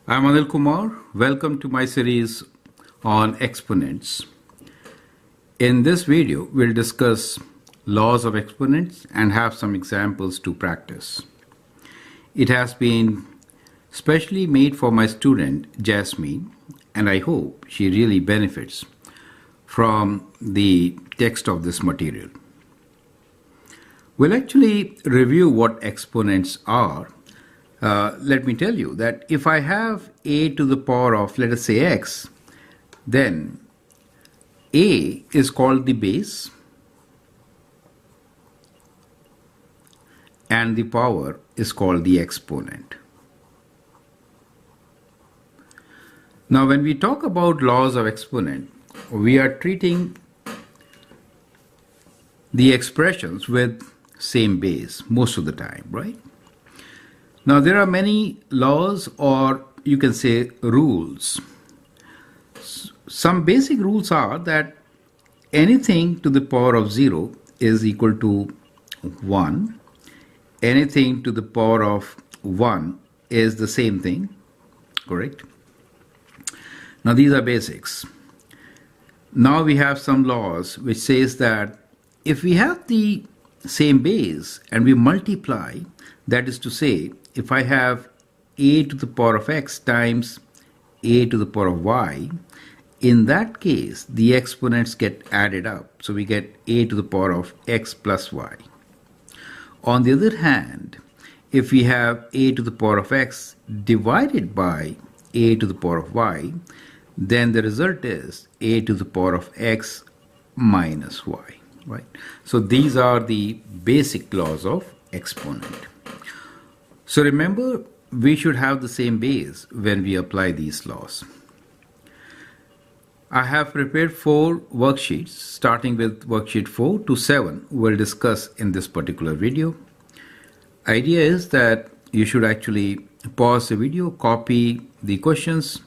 I'm Anil Kumar. Welcome to my series on exponents. In this video, we'll discuss laws of exponents and have some examples to practice. It has been specially made for my student Jasmine, and I hope she really benefits from the text of this material. We'll actually review what exponents are. Let me tell you that if I have a to the power of, let us say, x, then a is called the base and the power is called the exponent. Now, when we talk about laws of exponent, we are treating the expressions with same base most of the time, right? Now, there are many laws, or you can say rules. Some basic rules are that anything to the power of 0 is equal to 1. Anything to the power of 1 is the same thing, correct? Now, these are basics. Now we have some laws which says that if we have the same base and we multiply, that is to say, if I have a to the power of x times a to the power of y, in that case, the exponents get added up. So we get a to the power of x plus y. On the other hand, if we have a to the power of x divided by a to the power of y, then the result is a to the power of x minus y, right? So these are the basic laws of exponent. So remember, we should have the same base when we apply these laws. I have prepared 4 worksheets, starting with worksheet 4 to 7, we'll discuss in this particular video. Idea is that you should actually pause the video, copy the questions,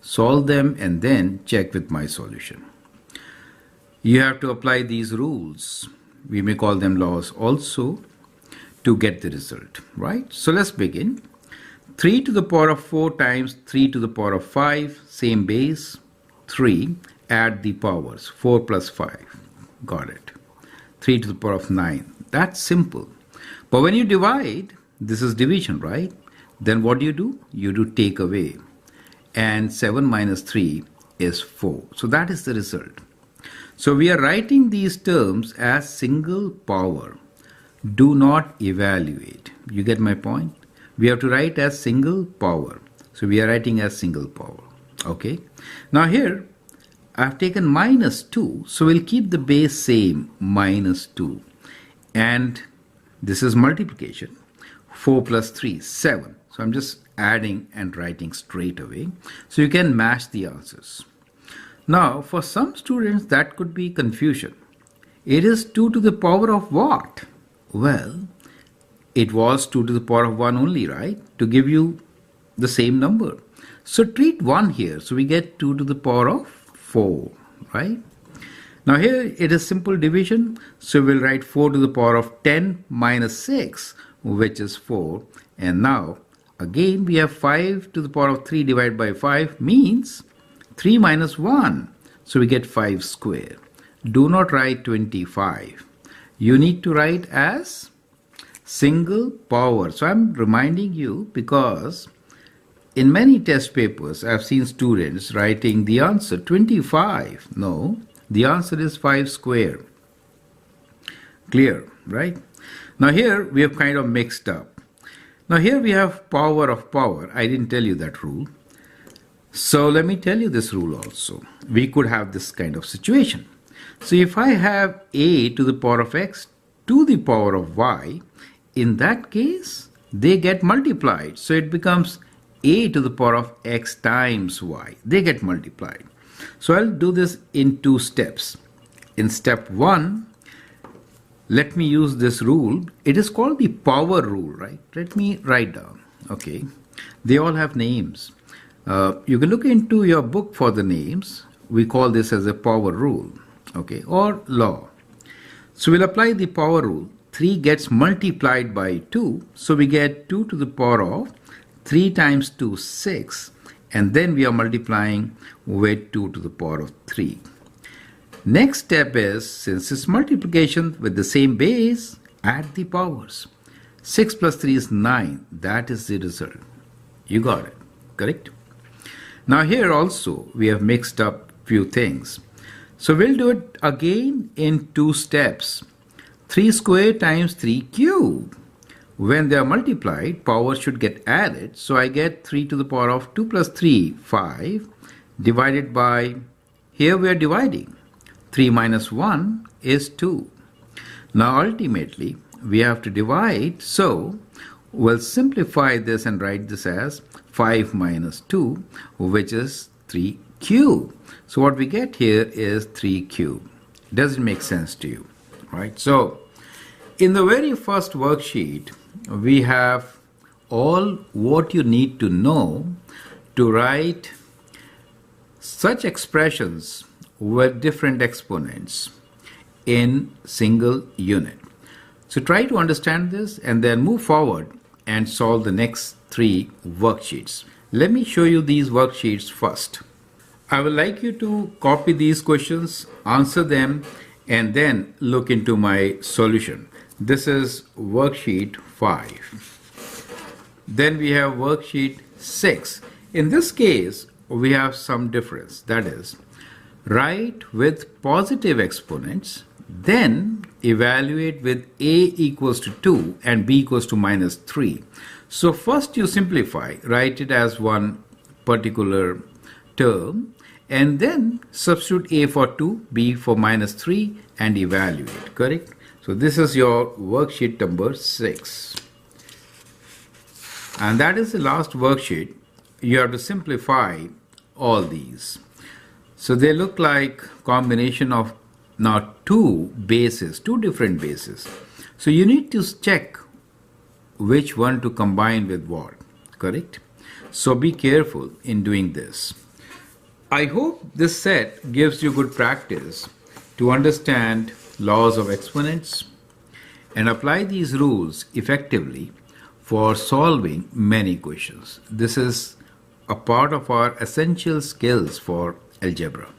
solve them, and then check with my solution. You have to apply these rules. We may call them laws also, to get the result, right? So let's begin. 3 to the power of 4 times 3 to the power of 5, same base, 3, add the powers, 4 plus 5, got it. 3 to the power of 9, that's simple. But when you divide, this is division, right? Then what do? You do take away. And 7 minus 3 is 4. So that is the result. So we are writing these terms as single power. Do not evaluate. You get my point? We have to write as single power. So we are writing as single power. Okay. Now here, I have taken minus 2. So we'll keep the base same, minus 2. And this is multiplication. 4 plus 3, 7. So I'm just adding and writing straight away. So you can match the answers. Now, for some students, that could be confusion. It is 2 to the power of what? Well, it was 2 to the power of 1 only, right? To give you the same number. So treat 1 here. So we get 2 to the power of 4, right? Now here it is simple division. So we'll write 4 to the power of 10 minus 6, which is 4. And now again we have 5 to the power of 3 divided by 5 means 3 minus 1. So we get 5 square. Do not write 25. You need to write as single power. So I'm reminding you because in many test papers I've seen students writing the answer 25. No, the answer is 5 square. Clear, right? Now here we have kind of mixed up. Now here we have power of power. I didn't tell you that rule. So let me tell you this rule also. We could have this kind of situation. So if I have a to the power of x to the power of y, in that case, they get multiplied. So it becomes a to the power of x times y. They get multiplied. So I'll do this in 2 steps. In step 1, let me use this rule. It is called the power rule, right? Let me write down. Okay. They all have names. You can look into your book for the names. We call this as a power rule. Okay, or law. So we'll apply the power rule. 3 gets multiplied by 2. So we get 2 to the power of 3 times 2, 6. And then we are multiplying with 2 to the power of 3. Next step is, since it's multiplication with the same base, add the powers. 6 plus 3 is 9. That is the result. You got it, correct? Now here also we have mixed up few things. So we'll do it again in 2 steps. 3 squared times 3 cubed. When they are multiplied, powers should get added. So I get 3 to the power of 2 plus 3, 5, divided by, here we are dividing. 3 minus 1 is 2. Now ultimately, we have to divide. So we'll simplify this and write this as 5 minus 2, which is 3 cubed. So what we get here is 3 cubed. Does it make sense to you? Right? So in the very first worksheet, we have all what you need to know to write such expressions with different exponents in single unit. So try to understand this and then move forward and solve the next 3 worksheets. Let me show you these worksheets first. I would like you to copy these questions, answer them, and then look into my solution. This is worksheet 5. Then we have worksheet 6. In this case, we have some difference. That is, write with positive exponents, then evaluate with a equals to 2 and b equals to minus 3. So first you simplify, write it as one particular term, and then substitute a for 2, b for minus 3, and evaluate, correct? So this is your worksheet number 6. And that is the last worksheet. You have to simplify all these. So they look like combination of now 2 bases, 2 different bases. So you need to check which one to combine with what, correct? So be careful in doing this. I hope this set gives you good practice to understand laws of exponents and apply these rules effectively for solving many questions. This is a part of our essential skills for algebra.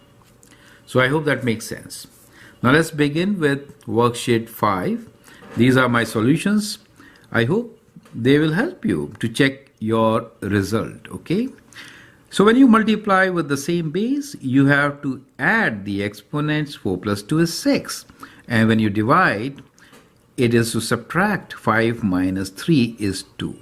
So I hope that makes sense. Now let's begin with worksheet 5. These are my solutions. I hope they will help you to check your result, okay? So when you multiply with the same base, you have to add the exponents. 4 plus 2 is 6. And when you divide, it is to subtract 5 minus 3 is 2.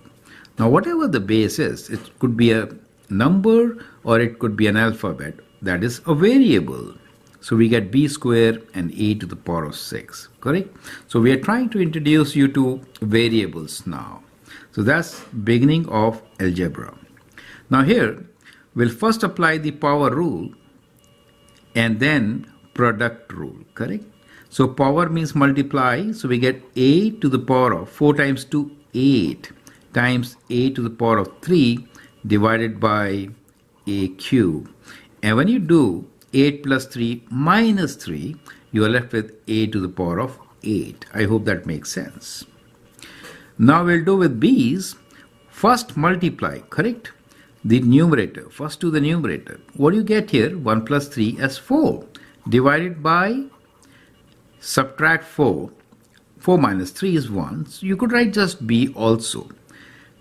Now whatever the base is, it could be a number or it could be an alphabet, that is a variable. So we get b square and a to the power of 6, correct? So we are trying to introduce you to variables now. So that's beginning of algebra. Now here, we'll first apply the power rule and then product rule, correct? So power means multiply, so we get a to the power of 4 times 2, 8 times a to the power of 3 divided by a cube. And when you do 8 plus 3 minus 3, you are left with a to the power of 8. I hope that makes sense. Now we'll do with b's. First multiply, correct? The numerator. First do the numerator. What do you get here? 1 plus 3 as 4. Divided by, subtract 4. 4 minus 3 is 1. So you could write just b also.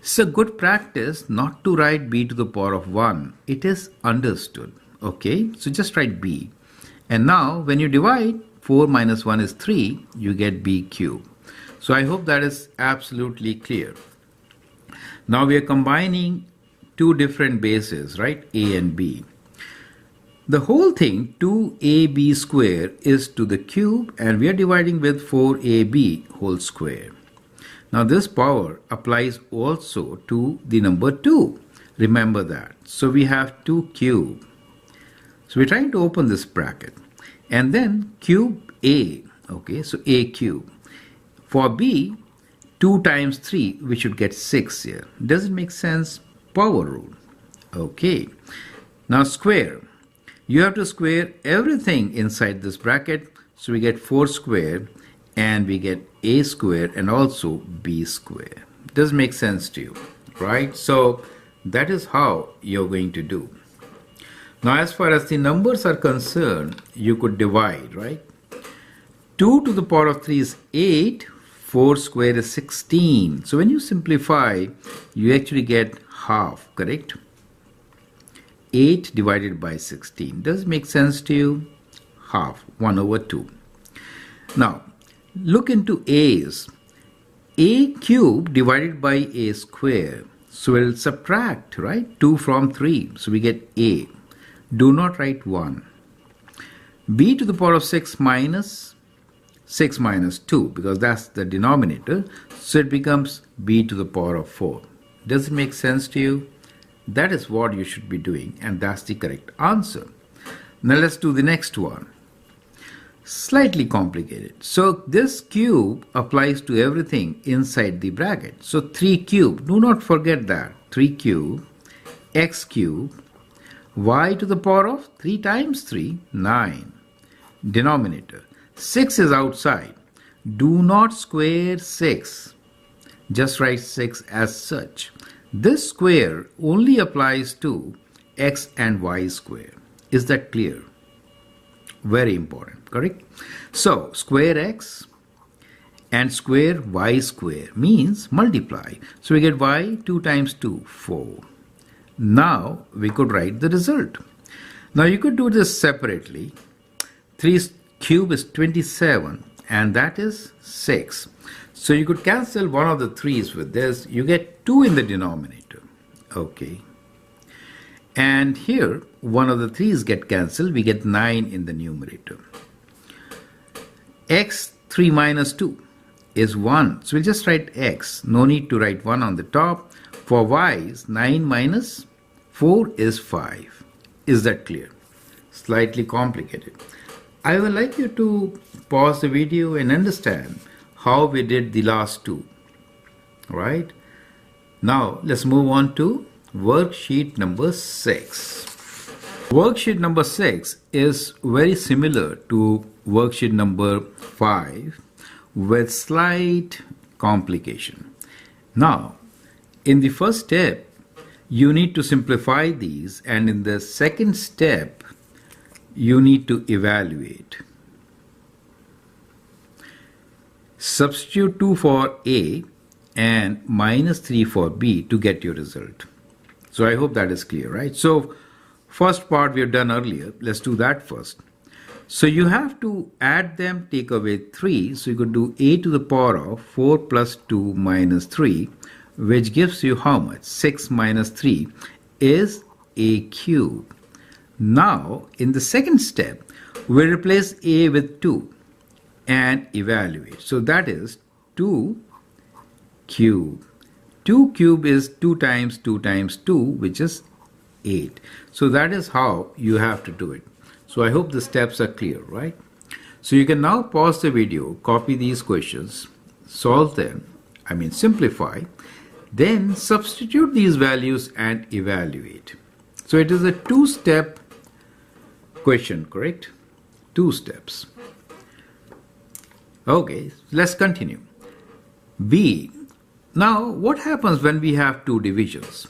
It's a good practice not to write b to the power of 1. It is understood. Okay, so just write b. And now when you divide, 4 minus 1 is 3, you get b cubed. So I hope that is absolutely clear. Now we are combining 2 different bases, right? A and b. The whole thing, 2ab square, is to the cube, and we are dividing with 4ab whole square. Now this power applies also to the number 2. Remember that. So we have 2 cube. So we're trying to open this bracket. And then cube a. Okay, so a cube. For b, 2 times 3, we should get 6 here. Does it make sense? Power rule. Okay. Now square. You have to square everything inside this bracket. So we get 4 square and we get a square and also b square. Does make sense to you, right? So That is how you're going to do. Now, as far as the numbers are concerned, you could divide, right? 2 to the power of 3 is 8, 4 square is 16. So when you simplify, you actually get half, correct? 8 divided by 16. Does it make sense to you? Half, 1 over 2. Now, look into A's. A cube divided by A square. So we'll subtract, right? 2 from 3. So we get A. Do not write 1. B to the power of 6 minus 2, because that's the denominator. So it becomes B to the power of 4. Does it make sense to you? That is what you should be doing, and that's the correct answer. Now let's do the next one. Slightly complicated. So this cube applies to everything inside the bracket. So 3 cube, do not forget that. 3 cube, x cube, y to the power of 3 times 3, 9. Denominator. 6 is outside. Do not square 6. Just write 6 as such. This square only applies to x and y square. Is that clear? Very important, correct? So, square x and square y square means multiply. So, we get y 2 times 2, 4. Now, we could write the result. Now, you could do this separately. 3 cube is 27 and that is 6. So, you could cancel one of the 3's with this. You get 2 in the denominator. Okay. And here, one of the 3's get cancelled. We get 9 in the numerator. X 3 minus 2 is 1. So we'll just write x. No need to write 1 on the top. For y's, 9 minus 4 is 5. Is that clear? Slightly complicated. I would like you to pause the video and understand how we did the last two. Right? Now, let's move on to worksheet number 6. Worksheet number 6 is very similar to worksheet number 5 with slight complication. Now, in the first step, you need to simplify these, and in the second step, you need to evaluate. Substitute 2 for A and minus 3 for B to get your result. So I hope that is clear, right? So first part we have done earlier. Let's do that first. So you have to add them, take away 3. So you could do A to the power of 4 plus 2 minus 3, which gives you how much? 6 minus 3 is A cube. Now, in the second step, we replace A with 2 and evaluate. So that is 2 cube. 2 cube is 2 times 2 times 2, which is 8. So that is how you have to do it. So I hope the steps are clear, right? So you can now pause the video, copy these questions, solve them, simplify, then substitute these values and evaluate. So it is a 2-step question, correct? 2 steps. Okay, let's continue. B. Now, what happens when we have 2 divisions?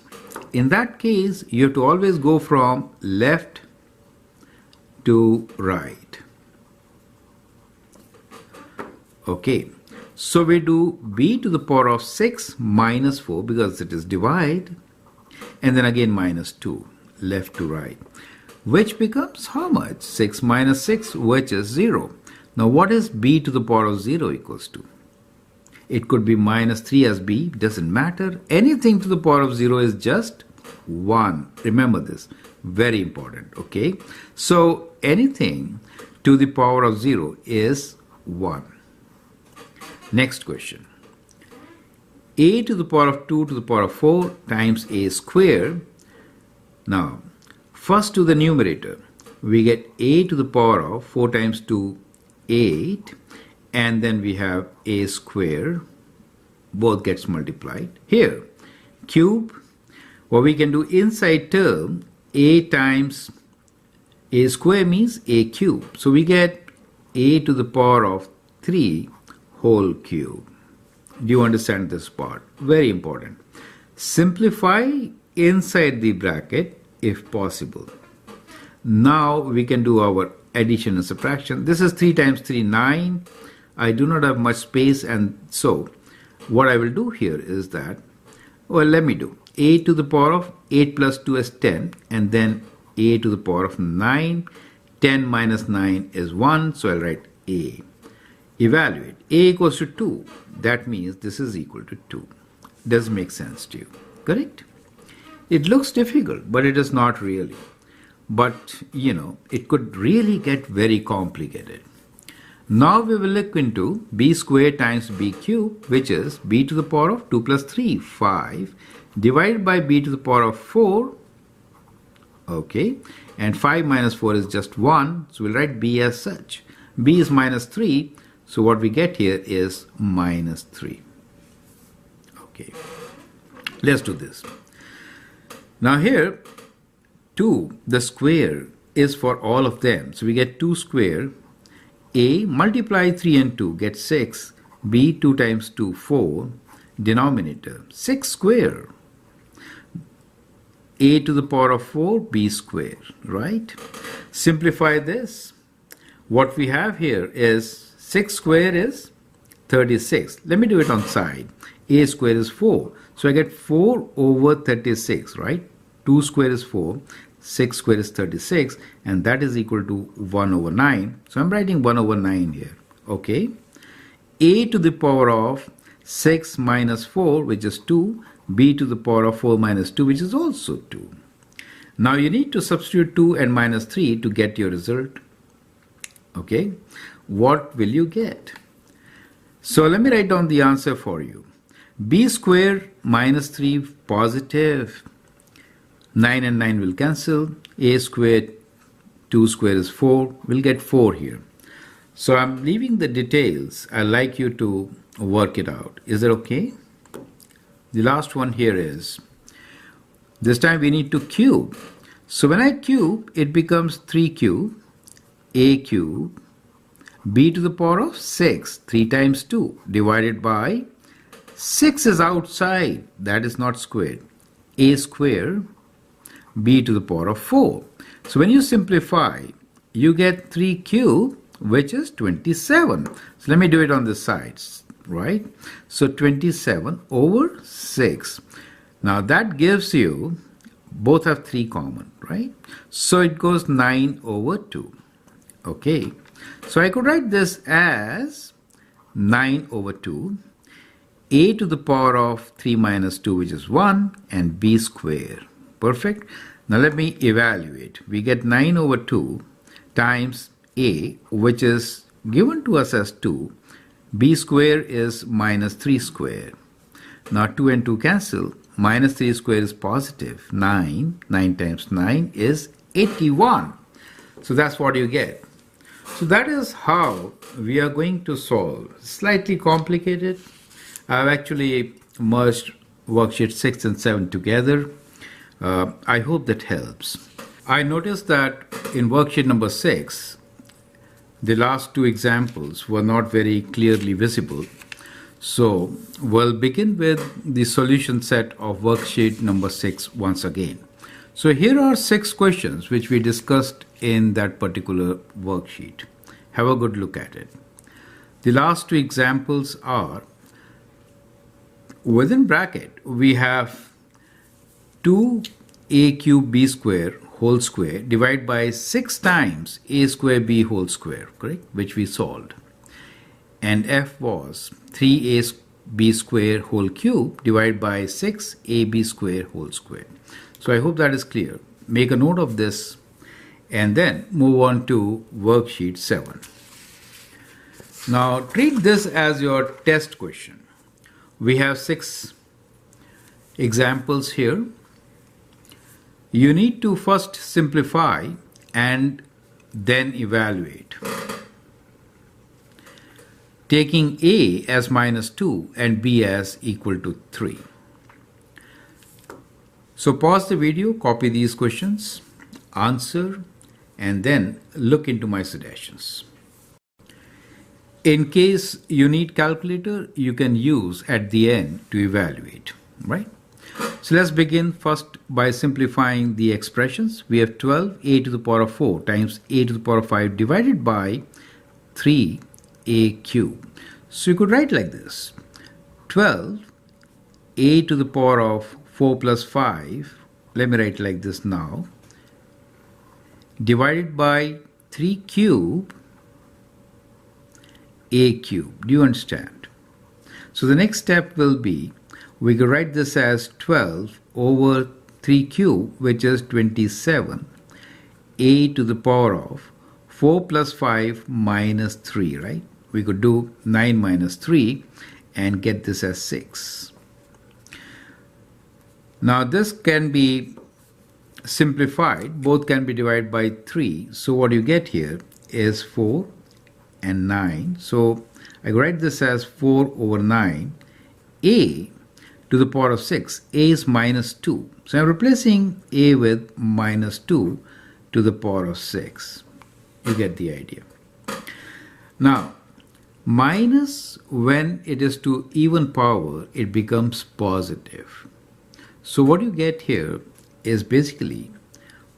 In that case, you have to always go from left to right. Okay, so we do B to the power of 6 minus 4 because it is divide, and then again minus 2, left to right, which becomes how much? 6 minus 6, which is 0. Now, what is B to the power of 0 equals to? It could be minus 3 as B, doesn't matter. Anything to the power of 0 is just 1. Remember this, very important, okay? So anything to the power of 0 is 1. Next question. A to the power of 2 to the power of 4 times A square. Now, first to the numerator, we get A to the power of 4 times 2, 8. And then we have A square, both gets multiplied. Here, cube, what we can do inside term, A times A square means A cube. So we get A to the power of 3 whole cube. Do you understand this part? Very important. Simplify inside the bracket if possible. Now we can do our addition and subtraction. This is 3 times 3, 9. I do not have much space, and so what I will do here is that, well, let me do a to the power of 8 plus 2 is 10, and then a to the power of 9. 10 minus 9 is 1, so I'll write a. Evaluate. A equals to 2. That means this is equal to 2. Does make sense to you? Correct? It looks difficult, but it is not really. But, it could really get very complicated. Now we will look into b squared times b cubed, which is b to the power of 2 plus 3, 5, divided by b to the power of 4, okay, and 5 minus 4 is just 1, so we'll write b as such. B is minus 3, so what we get here is minus 3. Okay, let's do this. Now here, 2, the square is for all of them, so we get 2 square. A multiply 3 and 2 gets 6. B 2 times 2, 4. Denominator 6 square. A to the power of 4, b square, right? Simplify this. What we have here is 6 square is 36. Let me do it on side. A square is 4. So I get 4 over 36, right? 2 square is 4. 6 square is 36, and that is equal to 1 over 9. So I'm writing 1 over 9 here. Okay. A to the power of 6 minus 4, which is 2. B to the power of 4 minus 2, which is also 2. Now you need to substitute 2 and minus 3 to get your result. Okay. What will you get? So let me write down the answer for you. B square minus 3 positive. 9 and 9 will cancel. A squared, 2 square is 4. We'll get 4 here. So I'm leaving the details. I'd like you to work it out. Is that okay? The last one here is, this time we need to cube. So when I cube, it becomes 3 cube, a cube, b to the power of 6, 3 times 2, divided by 6 is outside, that is not squared, a square, b to the power of 4. So when you simplify, you get 3 cube, which is 27. So let me do it on the sides, right? So 27 over 6. Now that gives you, both have 3 common, right? So it goes 9 over 2. Okay. So I could write this as 9 over 2, a to the power of 3 minus 2, which is 1, and b square. Perfect. Now let me evaluate. We get 9 over 2 times a, which is given to us as 2. B square is minus 3 square. Now 2 and 2 cancel. Minus 3 square is positive. 9. 9 times 9 is 81. So that's what you get. So that is how we are going to solve. Slightly complicated. I've actually merged worksheet 6 and 7 together. I hope that helps. I noticed that in worksheet number 6, the last 2 examples were not very clearly visible. So we'll begin with the solution set of worksheet number 6 once again. So here are 6 questions which we discussed in that particular worksheet. Have a good look at it. The last 2 examples are, within bracket, we have 2a cube b square whole square divided by 6 times a square b whole square, correct? Which we solved. And f was 3a b square whole cube divided by 6ab square whole square. So I hope that is clear. Make a note of this and then move on to worksheet 7. Now treat this as your test question. We have 6 examples here. You need to first simplify and then evaluate. Taking a as minus 2 and b as equal to 3. So pause the video, copy these questions, answer, and then look into my suggestions. In case you need calculator, you can use at the end to evaluate, right? So let's begin first by simplifying the expressions. We have 12a to the power of 4 times a to the power of 5 divided by 3a cubed. So you could write like this: 12a to the power of 4 plus 5, let me write like this now, divided by 3 cube a cubed. Do you understand? So the next step will be, we could write this as 12 over 3 cube, which is 27, a to the power of 4 plus 5 minus 3, right? We could do 9 minus 3 and get this as 6. Now this can be simplified. Both can be divided by 3. So what you get here is 4 and 9. So I write this as 4 over 9. A to the power of 6. A is minus 2. So I'm replacing a with minus 2 to the power of 6. You get the idea. Now, minus, when it is to even power, it becomes positive. So what you get here is basically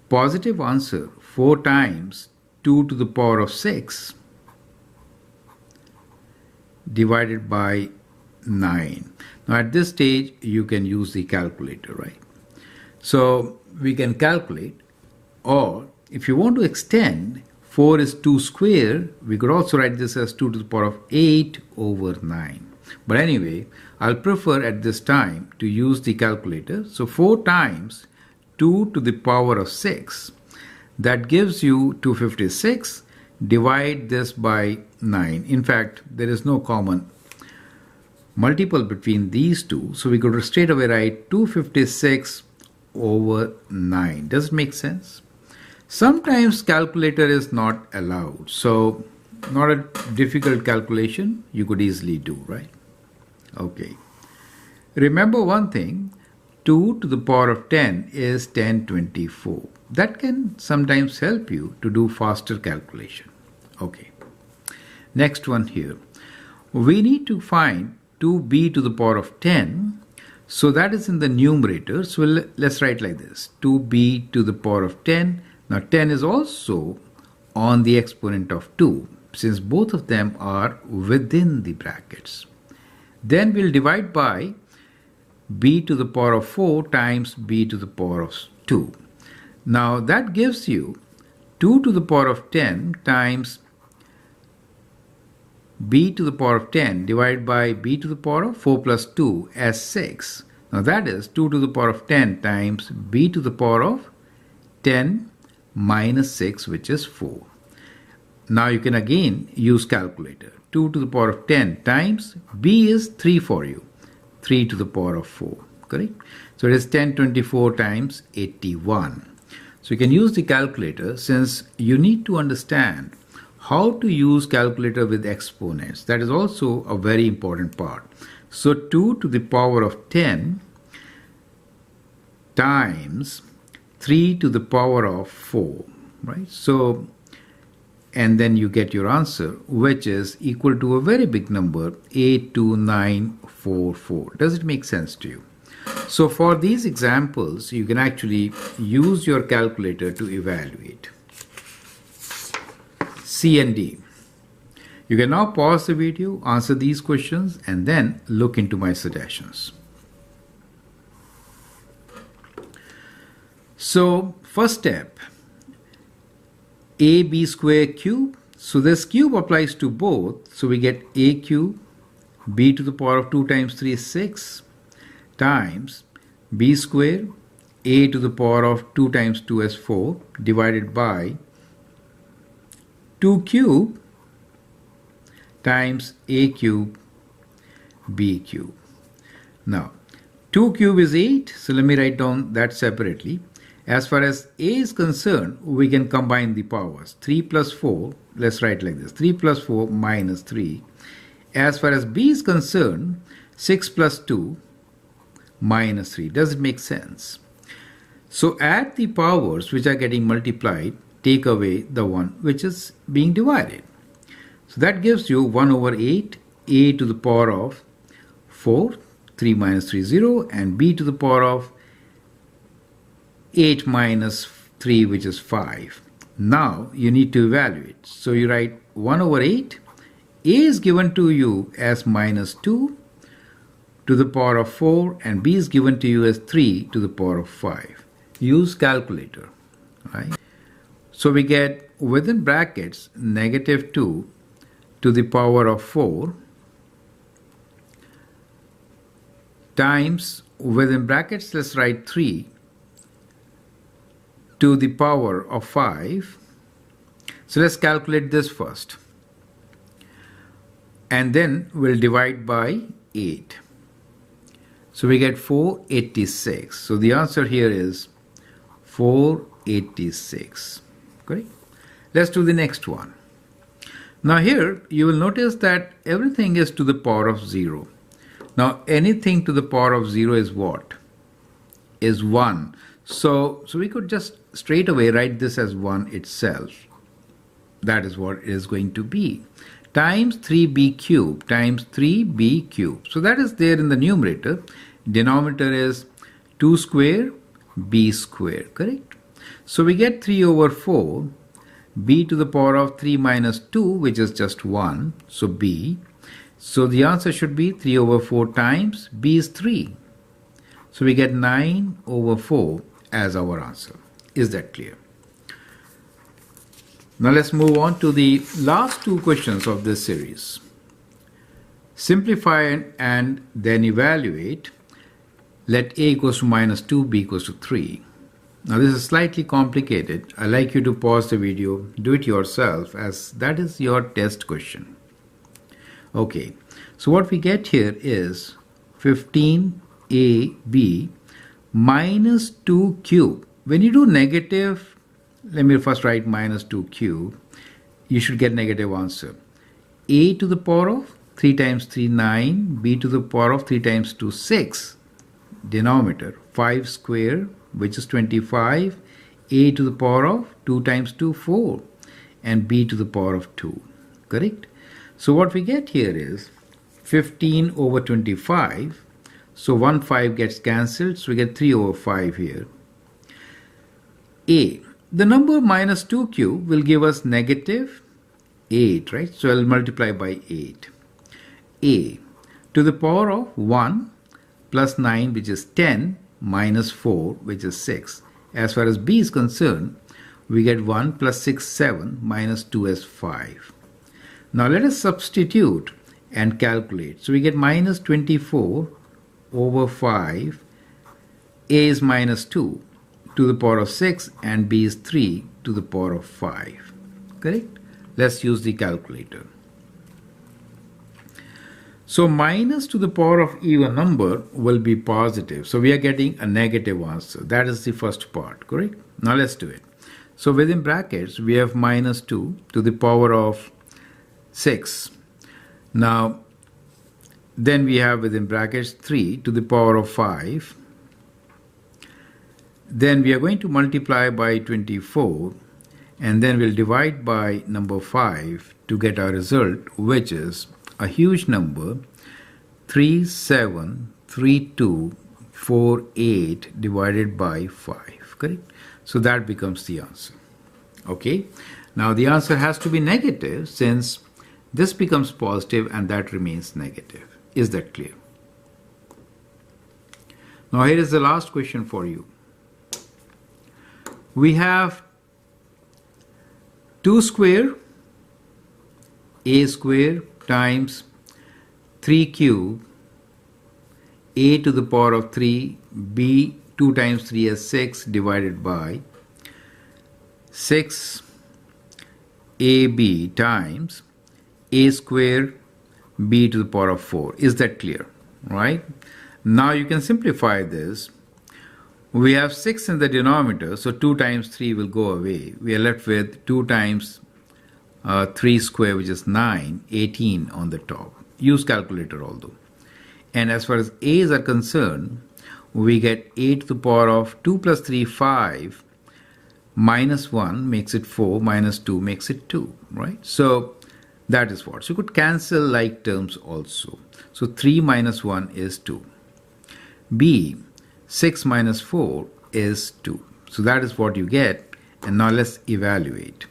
positive answer 4 times 2 to the power of 6 divided by 9. Now at this stage you can use the calculator, right? So we can calculate, or if you want to extend, 4 is 2 square, we could also write this as 2 to the power of 8 over 9. But anyway, I'll prefer at this time to use the calculator. So 4 times 2 to the power of 6, that gives you 256. Divide this by 9. In fact, there is no common multiple between these two, so we could straight away write 256 over 9. Does it make sense? Sometimes calculator is not allowed, so not a difficult calculation, you could easily do, right? Okay. Remember one thing, 2 to the power of 10 is 1024. That can sometimes help you to do faster calculation. Okay. Next one here. We need to find 2b to the power of 10. So that is in the numerator. So let's write like this. 2b to the power of 10. Now 10 is also on the exponent of 2, since both of them are within the brackets. Then we'll divide by b to the power of 4 times b to the power of 2. Now that gives you 2 to the power of 10 times b to the power of 10 divided by b to the power of 4 plus 2 as 6. Now that is 2 to the power of 10 times b to the power of 10 minus 6, which is 4. Now you can again use calculator. 2 to the power of 10 times b is 3 for you. 3 to the power of 4, correct? So it is 1024 times 81. So you can use the calculator, since you need to understand how to use calculator with exponents. That is also a very important part. So 2 to the power of 10 times 3 to the power of 4, right? So, and then you get your answer, which is equal to a very big number, 82944. Does it make sense to you? So for these examples, you can actually use your calculator to evaluate. C and D. You can now pause the video, answer these questions, and then look into my suggestions. So first step, ab square cube. So this cube applies to both. So we get a cube, b to the power of 2 times 3 is 6, times b square, a to the power of 2 times 2 is 4, divided by 2 cube times a cube, b cube. Now 2 cube is 8, so let me write down that separately. As far as a is concerned, we can combine the powers. 3 plus 4, let's write like this, 3 plus 4 minus 3. As far as b is concerned, 6 plus 2 minus 3. Does it make sense? So add the powers which are getting multiplied, take away the one which is being divided. So that gives you 1 over 8, a to the power of 4, 3 minus 3 0, and b to the power of 8 minus 3, which is 5. Now you need to evaluate. So you write 1 over 8. A is given to you as minus 2 to the power of 4 and B is given to you as 3 to the power of 5. Use calculator. Right? So we get within brackets negative 2 to the power of 4 times within brackets, let's write 3 to the power of 5. So let's calculate this first. And then we'll divide by 8. So we get 486. So the answer here is 486. Correct? Let's do the next one. Now here you will notice that everything is to the power of 0. Now anything to the power of 0 is what? Is 1. So we could just straight away write this as 1 itself. That is what it is going to be. Times 3b cubed times 3b cubed. So that is there in the numerator. Denominator is 2 square b square. Correct? So we get 3 over 4 b to the power of 3 minus 2, which is just 1. So b. So the answer should be 3 over 4 times b is 3. So we get 9 over 4 as our answer. Is that clear? Now let's move on to the last two questions of this series. Simplify and then evaluate. Let a equals to minus 2, b equals to 3. Now this is slightly complicated. I'd like you to pause the video, do it yourself, as that is your test question. Okay, so what we get here is 15ab minus 2 cube. When you do negative, let me first write minus 2 cube, you should get negative answer. A to the power of 3 times 3, 9, b to the power of 3 times 2, 6. Denominator 5 square, which is 25, a to the power of 2 times 2, 4, and b to the power of 2. Correct? So what we get here is 15 over 25. So 1 5 gets cancelled, so we get 3 over 5 here. A. The number minus 2 cube will give us negative 8, right? So I'll multiply by 8. A to the power of 1 plus 9, which is 10, minus 4, which is 6. As far as b is concerned, we get 1 plus 6, 7, minus 2 is 5. Now let us substitute and calculate. So we get minus 24 over 5. A is minus 2 to the power of 6 and b is 3 to the power of 5. Correct? Let's use the calculator. So minus to the power of even number will be positive. So we are getting a negative answer. That is the first part. Correct? Now let's do it. So within brackets we have minus 2 to the power of 6. Now then we have within brackets 3 to the power of 5. Then we are going to multiply by 24 and then we'll divide by number 5 to get our result, which is a huge number 373248 divided by 5. Correct? So that becomes the answer. Okay. Now the answer has to be negative since this becomes positive and that remains negative. Is that clear? Now here is the last question for you. We have 2 square a square times 3 cube a to the power of 3 b 2 times 3 is 6 divided by 6 ab times a square b to the power of 4. Is that clear? Right? Now you can simplify this. We have 6 in the denominator, so 2 times 3 will go away. We are left with 2 times 3 square, which is 9, 18 on the top. Use calculator although. And as far as a's are concerned, we get a to the power of 2 plus 3, 5, minus 1 makes it 4, minus 2 makes it 2, right? So that is what. So you could cancel like terms also. So 3 minus 1 is 2. B, 6 minus 4 is 2. So that is what you get. And now let's evaluate.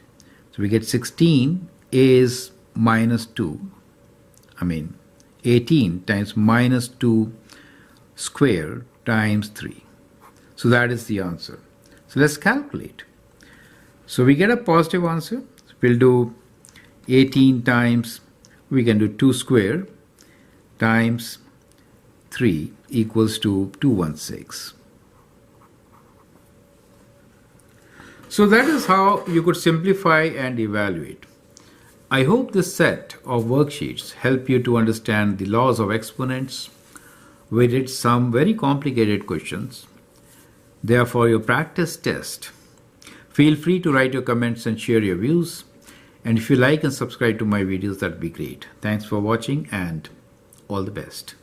So we get 16 is minus 2. 18 times minus 2 squared times 3. So that is the answer. So let's calculate. So we get a positive answer. So we'll do 18 times, we can do 2 squared times 3 equals to 216. So that is how you could simplify and evaluate. I hope this set of worksheets help you to understand the laws of exponents. We did some very complicated questions. They are for your practice test. Feel free to write your comments and share your views. And if you like and subscribe to my videos, that'd be great. Thanks for watching and all the best.